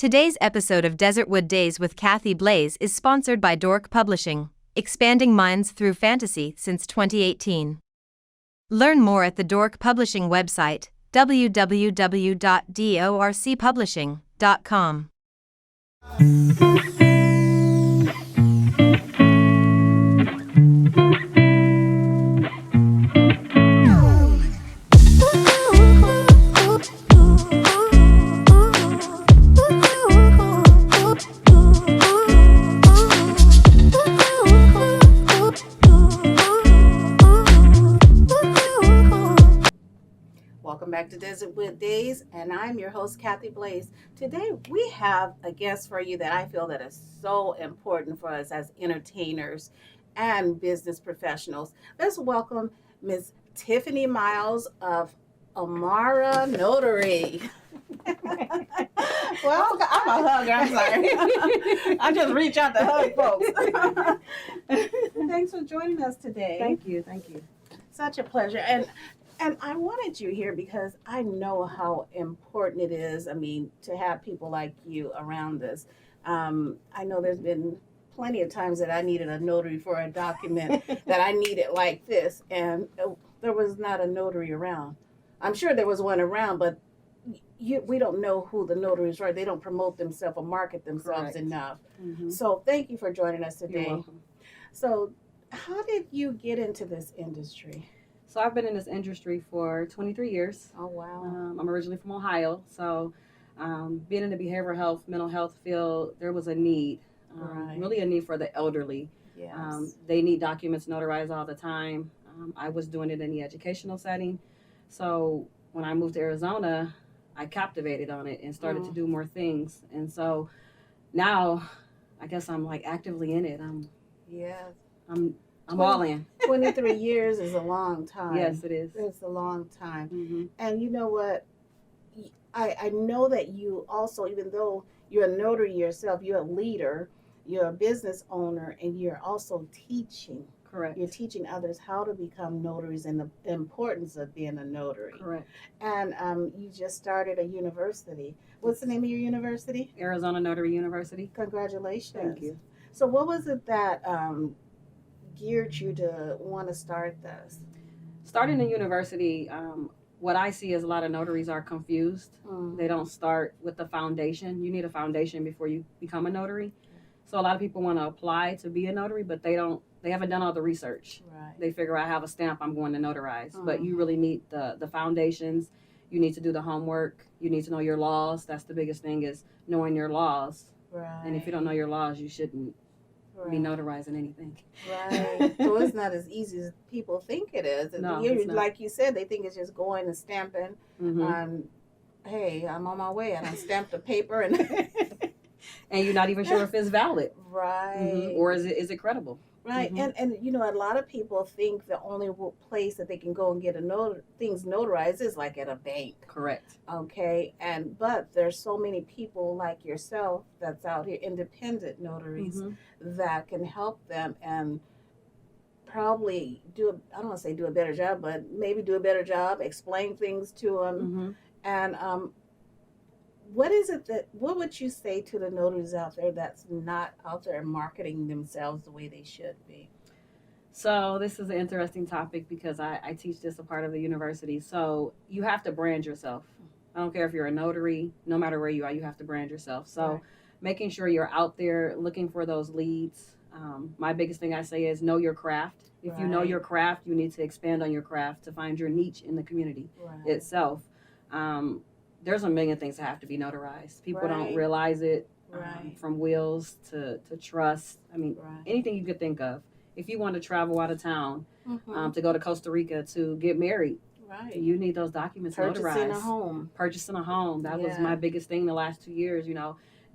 Today's episode of Desertwood Days with Kathy Blaze is sponsored by Dork Publishing, expanding minds through fantasy since 2018. Learn more at the Dork Publishing website, www.dorcpublishing.com. Welcome back to Desertwood Days, and I'm your host, Kathy Blaze. Today, we have a guest for you that I feel that is so important for us as entertainers and business professionals. Let's welcome Ms. Tiffany Myles of Amora Notary. Well, I'm a hugger. I'm sorry. I just reach out to hug folks. Thanks for joining us today. Thank you. Thank you. Such a pleasure. And I wanted you here because I know how important it is, to have people like you around us. I know there's been plenty of times that I needed a notary for a document that I needed like this, and there was not a notary around. I'm sure there was one around, but we don't know who the notaries are. They don't promote themselves or market themselves Correct. enough. Mm-hmm. So thank you for joining us today. You're welcome. So how did you get into this industry? So I've been in this industry for 23 years. Oh, wow. I'm originally from Ohio. So being in the behavioral health, mental health field, there was a need, Right. really a need for the elderly. Yes. They need documents notarized all the time. I was doing it in the educational setting. So when I moved to Arizona, I captivated on it and started to do more things. And so now I guess I'm like actively in it. Yes. I'm all in. 23 years is a long time. Yes, it is. It's a long time. Mm-hmm. And you know what? I know that you also, even though you're a notary yourself, you're a leader, you're a business owner, and you're also teaching. Correct. You're teaching others how to become notaries and the importance of being a notary. Correct. And you just started a university. What's the name of your university? Arizona Notary University. Congratulations. Thank you. So what was it that geared you to want to start this? Starting the university, what I see is a lot of notaries are confused. They don't start with the foundation. You need a foundation before you become a notary. So a lot of people want to apply to be a notary, but they haven't done all the research. Right. They figure I have a stamp, I'm going to notarize. But you really need the foundations. You need to do the homework. You need to know your laws. That's the biggest thing, is knowing your laws. Right. And if you don't know your laws, you shouldn't Right. be notarizing anything. Right. So it's not as easy as people think it is. No, it's not. Like you said, they think it's just going and stamping. Mm-hmm. Hey, I'm on my way, and I stamped the paper, and And you're not even sure if it's valid. right. Mm-hmm. Or is it credible? Right. Mhm. And you know, a lot of people think the only place that they can go and get things notarized is like at a bank. Correct. Okay. But there's so many people like yourself that's out here, independent notaries, Mhm. that can help them and probably I don't want to say do a better job, but maybe do a better job, explain things to them. Mhm. And what would you say to the notaries out there that's not out there marketing themselves the way they should be? So this is an interesting topic because I teach this a part of the university. So you have to brand yourself. I don't care if you're a notary, no matter where you are, you have to brand yourself. So Right. making sure you're out there looking for those leads. My biggest thing I say is know your craft. If you know Right. your craft, you need to expand on your craft to find your niche in the community Right. itself. There's a million things that have to be notarized. People don't Right. realize it. Right. From wills to trust. Right. Anything you could think of. If you want to travel out of town, Mhm. to go to Costa Rica to get married, Right. you need those documents Purchasing notarized. a home. Purchasing a home. That was Yeah. my biggest thing the last 2 years,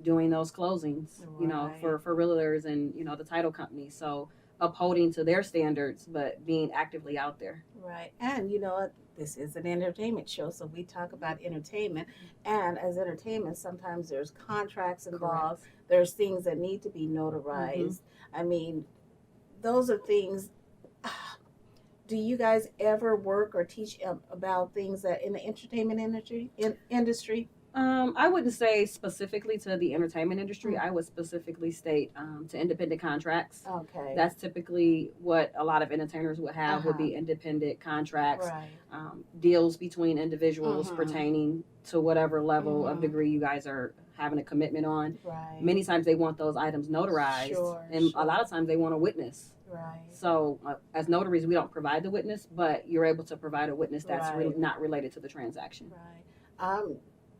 doing those closings, Right. for realtors and, the title companies. So upholding to their standards, but being actively out there. Right. And you know what? This is an entertainment show, so we talk about entertainment. And as entertainment, sometimes there's contracts involved. There's things that need to be notarized. Those are things. Do you guys ever work or teach about things that in the entertainment industry? I wouldn't say specifically to the entertainment industry. Mm. I would specifically state to independent contracts. Okay. That's typically what a lot of entertainers would have would Uh-huh. be independent contracts, Right. deals between individuals Mhm. pertaining to whatever level of Mhm. degree you guys are having a commitment on. Right. Many times they want those items notarized, Sure, and sure. a lot of times they want a witness. Right. So, as notaries, we don't provide the witness, but you're able to provide a witness that's Right. not related to the transaction. Right.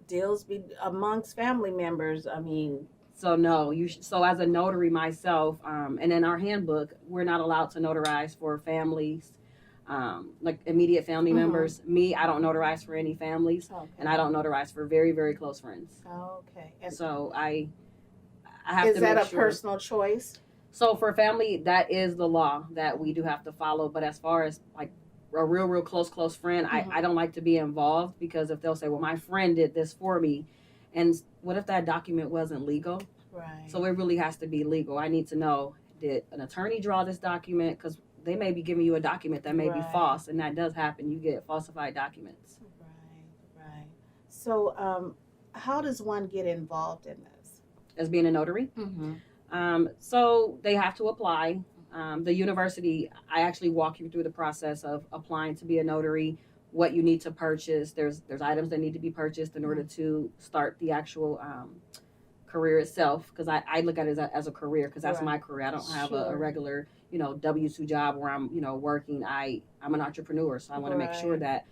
Deals be amongst family members. I mean, So no, so as a notary myself, and in our handbook, we're not allowed to notarize for families, like immediate family Mhm. members. Me, I don't notarize for any families, okay. and I don't notarize for very, very close friends. Okay. And So I have is to that make a sure. personal choice? So for family, that is the law that we do have to follow. But as far as like a real close friend, Mhm. I don't like to be involved because if they'll say, well, my friend did this for me, and what if that document wasn't legal? Right. So it really has to be legal. I need to know, did an attorney draw this document? Because they may be giving you a document that may be Right. false, and that does happen. You get falsified documents. Right. So, how does one get involved in this? As being a notary, so they have to apply. The university, I actually walk you through the process of applying to be a notary, what you need to purchase. There's items that need to be purchased in order to start the actual career itself. Because I look at it as a career because that's Right. my career. I don't have a Sure. regular W-2 job where I'm working. I'm an entrepreneur, so I want to make sure Right. that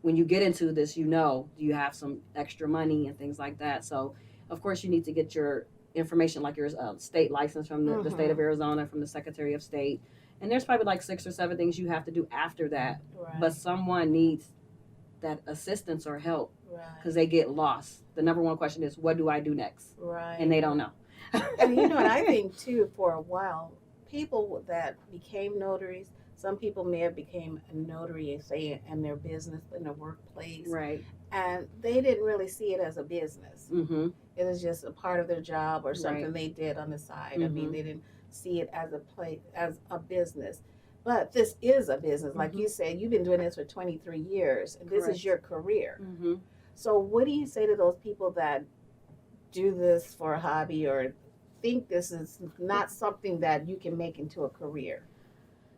when you get into this, do you have some extra money and things like that. So of course you need to get your information like your state license from the state of Arizona, from the Secretary of State, and there's probably like 6 or 7 things you have to do after that. Right. But someone needs that assistance or help Right. because they get lost. The number one question is, what do I do next? Right. And they don't know. And and I think too, for a while, people that became notaries, some people may have became a notary, say, in their business, in their workplace, Right. and they didn't really see it as a business. Mm-hmm. It was just a part of their job or something Right. they did on the side. I mean, Mhm. they didn't see it as a business. But this is a business. Like you said, you've been doing this for 23 years, and this Correct. is your career. Mm-hmm. So, what do you say to those people that do this for a hobby or think this is not something that you can make into a career?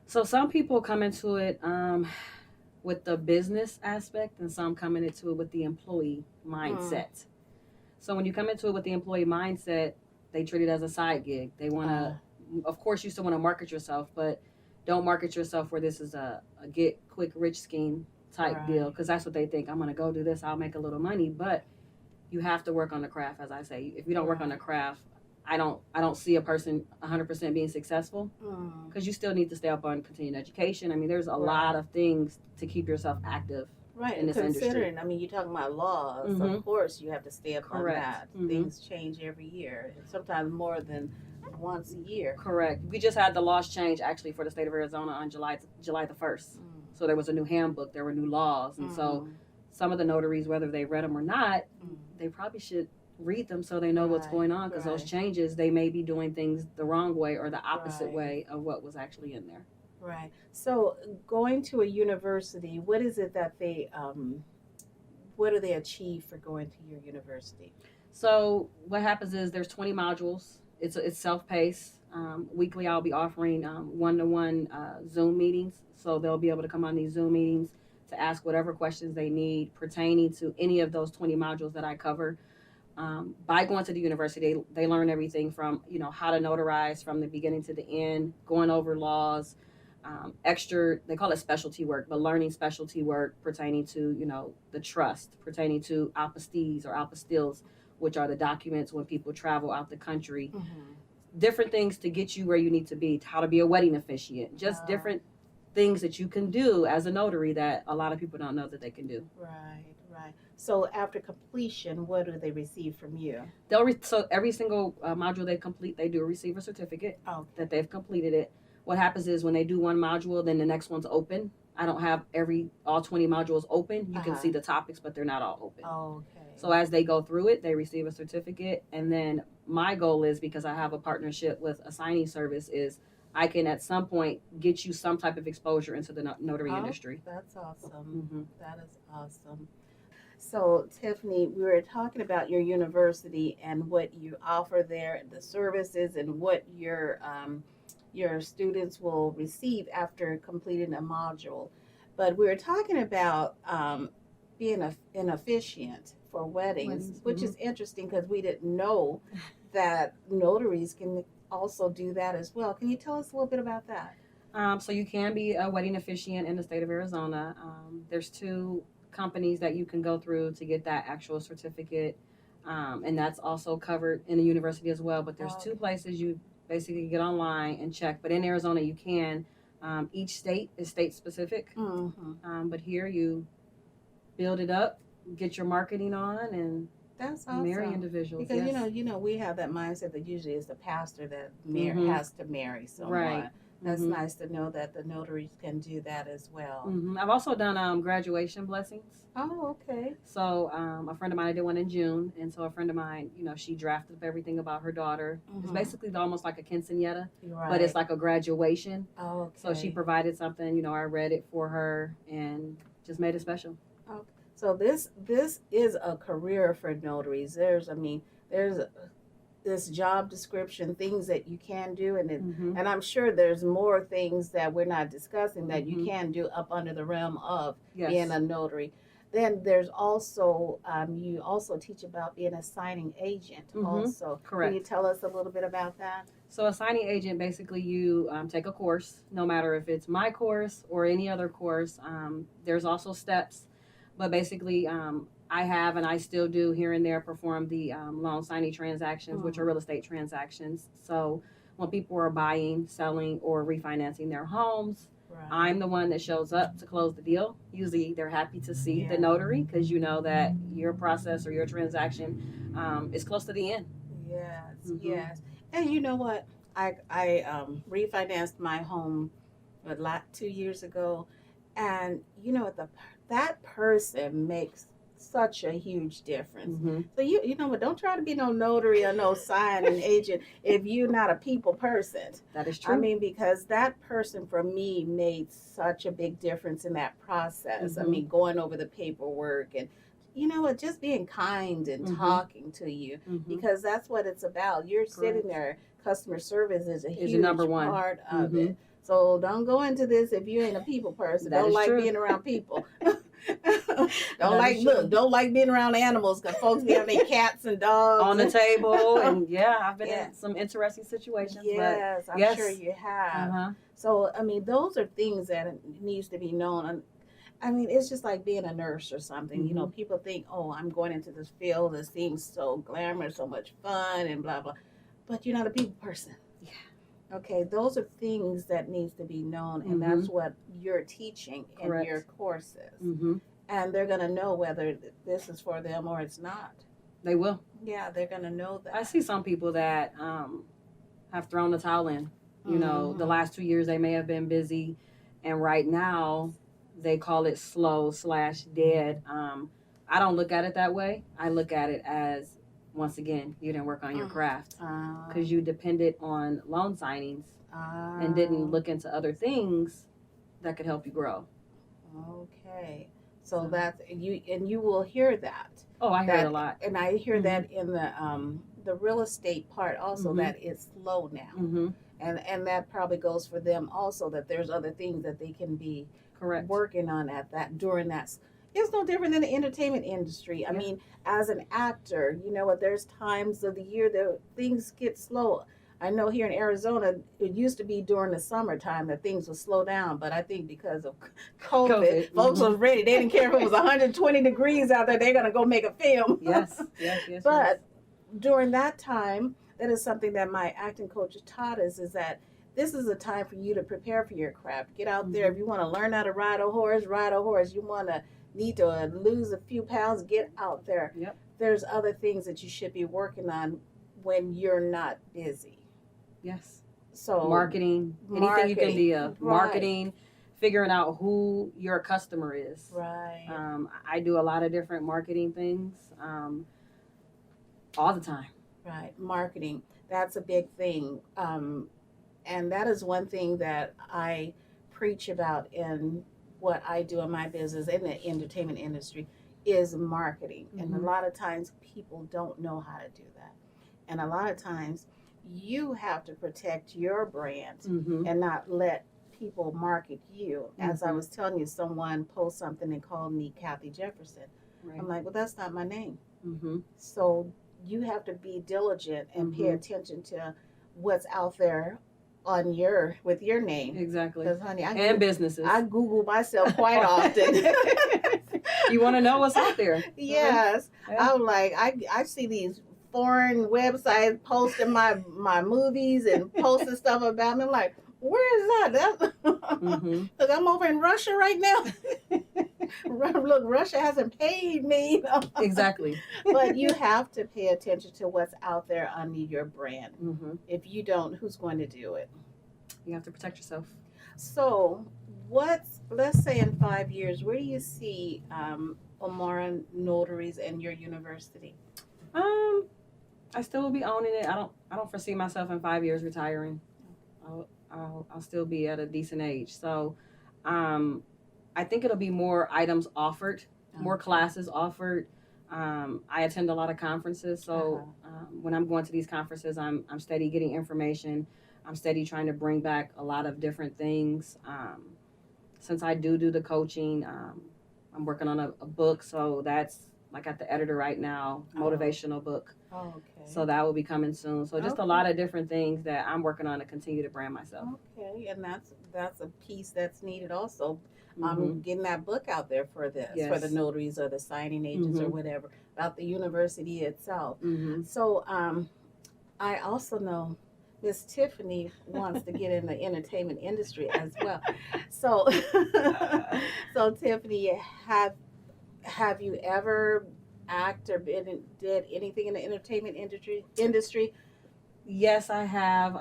So some people come into it with the business aspect, and some come into it with the employee mindset. So when you come into it with the employee mindset, they treat it as a side gig. They want to, of course, you still want to market yourself, but don't market yourself where this is a get quick rich scheme type Right. deal, because that's what they think. I'm going to go do this, I'll make a little money, but you have to work on the craft. As I say, if you don't work on the craft, I don't see a person 100% being successful, because you still need to stay up on continuing education. I mean, there's a lot of things to keep yourself active. Right, in and this industry. considering, I mean, you're talking about laws, Mhm. of course you have to stay up Correct. on that. Mhm. Things change every year, sometimes more than once a year. Correct. We just had the laws change actually for the state of Arizona on July the 1st. So there was a new handbook, there were new laws, and so some of the notaries, whether they read them or not, they probably should read them so they know what's going on, because those changes, they may be doing things the wrong way or the opposite way of what was actually in there. Right. So going to a university, what is it that what do they achieve for going to your university? So what happens is there's 20 modules. It's self-paced. Weekly, I'll be offering one-to-one Zoom meetings. So they'll be able to come on these Zoom meetings to ask whatever questions they need pertaining to any of those 20 modules that I cover. By going to the university, they learn everything from, how to notarize from the beginning to the end, going over laws, extra, they call it specialty work, but learning specialty work pertaining to, the trust, pertaining to apostilles or apostilles, which are the documents when people travel out the country. Different things to get you where you need to be, how to be a wedding officiant, just different things that you can do as a notary that a lot of people don't know that they can do. Right. So after completion, what do they receive from you? So every single module they complete, they do receive a certificate that they've completed it. What happens is when they do one module, then the next one's open. I don't have all 20 modules open. You can see the topics, but they're not all open. Okay. So as they go through it, they receive a certificate. And then my goal is, because I have a partnership with a signing service, is I can at some point get you some type of exposure into the notary industry. That's awesome. That is awesome. So, Tiffany, we were talking about your university and what you offer there, the services, and what your students will receive after completing a module. But we were talking about being an officiant for weddings, which Mm-hmm. is interesting because we didn't know that notaries can also do that as well. Can you tell us a little bit about that? So you can be a wedding officiant in the state of Arizona. There's two companies that you can go through to get that actual certificate, and that's also covered in the university as well. But there's Okay. two places you basically get online and check. But in Arizona, you can. Each state is state specific, Mm-hmm. but here you build it up, get your marketing on, and That's marry awesome. individuals. Because Yes. we have that mindset that usually it's the pastor that Mm-hmm. has to marry Right. someone. That's Mm-hmm. nice to know that the notaries can do that as well. Mm-hmm. I've also done graduation blessings. Oh, okay. So a friend of mine, I did one in June, and so a friend of mine, she drafted up everything about her daughter. It's Mm-hmm. basically almost like a quinceanera, Right. but it's like a graduation. Oh, okay. So she provided something, I read it for her and just made it special. Okay. So this is a career for notaries. There's this job description, things that you can do, Mm-hmm. and I'm sure there's more things that we're not discussing that you Mhm. can do up under the realm of Yes. being a notary. Then there's also you also teach about being a signing agent. Mhm. Also, Correct. Can you tell us a little bit about that? So a signing agent, basically you take a course, no matter if it's my course or any other course. There's also steps, but basically I have and I still do here and there perform the loan signing transactions, which are real estate transactions. So when people are buying, selling, or refinancing their homes, Right. I'm the one that shows up to close the deal. Usually they're happy to see Yeah. the notary because you know that your process or your transaction is close to the end. Yes, Mhm. yes. And you know what? I refinanced my home a lot 2 years ago, and that person makes such a huge difference. Mm-hmm. So you know what? Don't try to be no notary or no signing agent if you're not a people person. That is true. I mean, because that person for me made such a big difference in that process. I Mhm. mean, going over the paperwork and you know what, just being kind and Mhm. talking to you Mhm. because that's what it's about. You're sitting Correct. there. Customer service is a Is huge your number one. part of Mhm. it. So don't go into this if you ain't a people person. That Don't is like true. being around people. That is true. Don't like being around animals because folks be having their cats and dogs On the table, and yeah, I've been Yeah. in some interesting situations. Yes, I'm yes. sure you have. Uh-huh. So I mean, those are things that needs to be known. And I mean, it's just like being a nurse or something. You know, Mhm. people think, oh, I'm going into this field. It seems so glamorous, so much fun, and blah blah. But you're not a people person. Yeah. Okay, those are things that needs to be known, and Mhm. that's what you're teaching in Correct. your courses. Mm-hmm. And they're gonna know whether this is for them or it's not. They will. Yeah, they're gonna know that. I see some people that have thrown the towel in. You know, the last 2 years they may have been busy, and right now they call it slow/dead. I don't look at it that way. I look at it as, once again, you didn't work on your craft because you depended on loan signings and didn't look into other things that could help you grow. Okay, so that's you, and you will hear that. Oh, I hear it a lot. And I hear that in the real estate part also Mhm. that it's slow now, Mm-hmm. and that probably goes for them also that there's other things that they can be Correct. working on at that during that. It's no different than the entertainment industry. I Yeah. mean, as an actor, you know what? There's times of the year that things get slow. I know here in Arizona, it used to be during the summertime that things would slow down, but I think because of COVID. Folks was ready. They didn't care if it was 120 degrees out there. They're gonna go make a film. Yes. But during that time, that is something that my acting coach taught us is that this is a time for you to prepare for your craft. Get out there. If you want to learn how to ride a horse, ride a horse. You want to need to lose a few pounds, get out there. Yep. There's other things that you should be working on when you're not busy. Yes. So marketing, anything you can be of. Right. Marketing, figuring out who your customer is. Right. I do a lot of different marketing things all the time. Right. Marketing. That's a big thing. And that is one thing that I preach about in what I do in my business in the entertainment industry. is marketing. And a Mhm. lot of times people don't know how to do that. And a lot of times you have to protect your brand Mhm. and not let people market you. As I Mhm. was telling you, someone posted something and called me Kathy Jefferson. Right. I'm like, well, that's not my name. Mhm. So you have to be diligent and pay Mhm. attention to what's out there on your with your name. Exactly. Because honey, And businesses. I Google myself quite often. You want to know what's out there. Yes. Yeah. I'm like, I see these foreign websites posting my movies and posting stuff about me. I'm like, where is that? Mhm. Because I'm over in Russia right now. Look, Russia hasn't paid me. Exactly. But you have to pay attention to what's out there under your brand. Mhm. If you don't, who's going to do it? You have to protect yourself. So, let's say in 5 years, where do you see Amora Notaries and your university? I still will be owning it. I don't foresee myself in 5 years retiring. I'll still be at a decent age. So, I think it'll be more items offered, more classes offered. I attend a lot of conferences, so when I'm going to these conferences, I'm steady getting information. I'm steady trying to bring back a lot of different things. Since I do the coaching, I'm working on a book, so that's like at the editor right now, motivational book. Oh, okay. So that will be coming soon. So just a lot of different things that I'm working on to continue to brand myself. Okay, and that's a piece that's needed also. Mhm. Getting that book out there for this, for the Yes. notaries or the signing agents or Mhm. whatever, about the university itself. Mhm. So I also know Miss Tiffany wants to get in the entertainment industry as well. So so Tiffany, have you ever act or did anything in the entertainment industry? Yes, I have.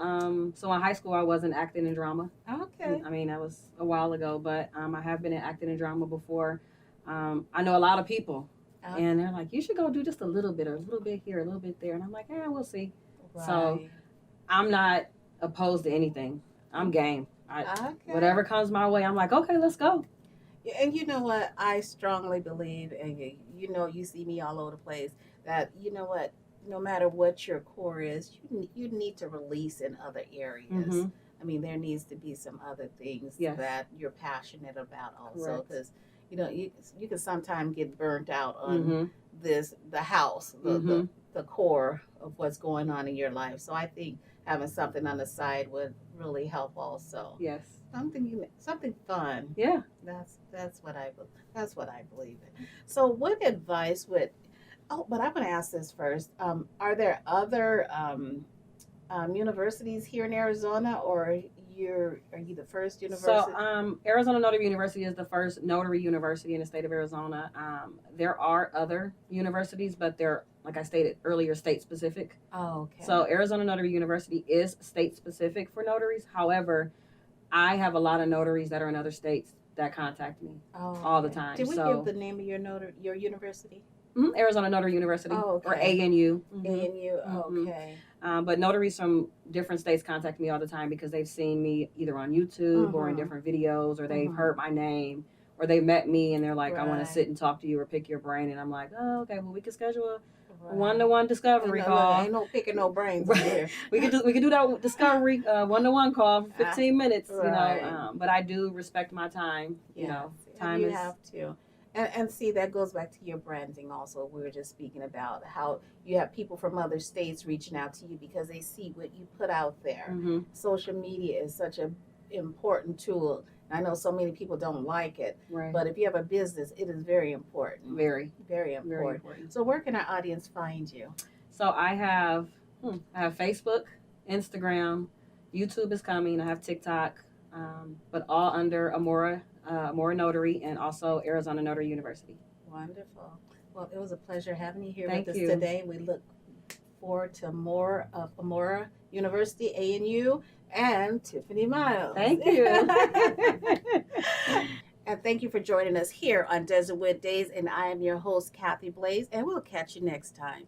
So in high school, I wasn't acting in drama. Okay. I mean, that was a while ago, but I have been in acting in drama before. I know a lot of people, and they're like, you should go do just a little bit, or a little bit here, a little bit there. And I'm like, we'll see. Right. So I'm not opposed to anything. I'm game. Whatever comes my way, I'm like, okay, let's go. And you know what? I strongly believe, and you see me all over the place, that you know what? No matter what your core is, you need to release in other areas. Mhm. I mean, there needs to be some other things Yes. that you're passionate about also, Correct. because you can sometimes get burnt out on Mhm. the house, Mhm. the core of what's going on in your life. So I think having something on the side would really help also. Yes. Something fun. Yeah. That's what I believe in. So what advice would? Oh, but I'm going to ask this first. Are there other universities here in Arizona, or are you the first university? So Arizona Notary University is the first notary university in the state of Arizona. There are other universities, but they're, like I stated earlier, state specific. Oh, okay. So Arizona Notary University is state specific for notaries. However, I have a lot of notaries that are in other states that contact me all the time. Did we So, give the name of your university? Arizona Notary University, Oh, okay. or ANU. ANU. Mhm. Okay. But notaries from different states contact me all the time because they've seen me either on YouTube or in different videos, or they've heard my name, or they met me and they're like, I want to sit and talk to you or pick your brain. And I'm like, oh, okay, well, we can schedule a one-to-one discovery call. Ain't no picking no brains here. we could do that discovery one-to-one call for 15 minutes, right. But I do respect my time. Time you is. have to. And see, that goes back to your branding also. We were just speaking about how you have people from other states reaching out to you because they see what you put out there. Mm-hmm. Social media is such an important tool. I know so many people don't like it, right. But if you have a business, it is very important. Very, very important. Very important. So where can our audience find you? So I have Facebook, Instagram, YouTube is coming. I have TikTok, but all under Amora Notary, and also Arizona Notary University. Wonderful. Well, it was a pleasure having you here Thank with us you. today. We look forward to more of Amora University, ANU, and Tiffany Myles. Thank you. And thank you for joining us here on Desertwood Days. And I am your host, Kathy Blaze, and we'll catch you next time.